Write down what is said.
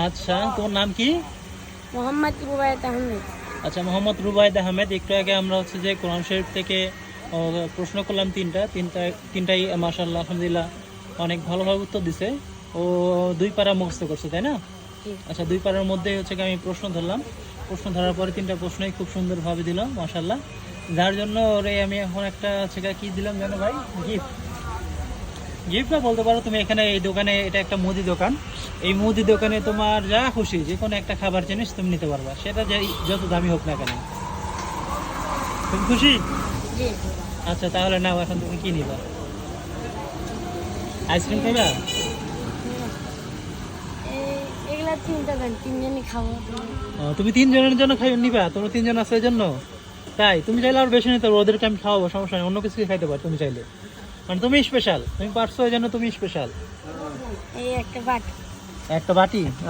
আচ্ছা, তোমার নাম কি? মোহাম্মদ রুবায়েত আহমেদ। আচ্ছা, মোহাম্মদ রুবায়েদ আহমেদ। একটু আগে আমরা হচ্ছে যে কোরআন শরীফ থেকে প্রশ্ন করলাম তিনটাই মাশাআল্লাহ আলহামদুলিল্লাহ অনেক ভালোভাবে উত্তর দিছে। ও 2 পারা মুখস্থ করছে, তাই না? জি। আচ্ছা, 2 পারার মধ্যে হচ্ছে কি আমি প্রশ্ন ধরলাম, প্রশ্ন ধরার পরে 3টা প্রশ্নই খুব সুন্দরভাবে দিল মাশাআল্লাহ, যার জন্য ওরে আমি এখন একটা হচ্ছে কি দিলাম জানো ভাই? গিফট। গিফট না বলতে পারো তুমি। এখানে এই দোকানে, এটা একটা মুদি দোকান, এই মুদি দোকানে তোমার যা খুশি যে কোনো একটা খাবার জিনিস তুমি নিতে পারবা, সেটা যত দামি হোক না কেন। তুমি খুশি? জি। আচ্ছা, তাহলে নাও, এখন তুমি কি নিবা? আইসক্রিম খাইবা? এগুলা চিন্তা করেন, তিনজনই খাবো। তুমি 3 জনের জন্য নিবা? তোমরা 3 জন আছে এই জন্য? তাই তুমি চাইলে আর বেশি নিতে পারো, ওদেরকে আমি খাওয়াবো, সমস্যা নেই, অন্য কিছু খাইতে পারো তুমি চাইলে। মানে তুমি স্পেশাল, তুমি পারছো এই জন্য তুমি স্পেশাল। এই একটা বাটি। একটা বাটি?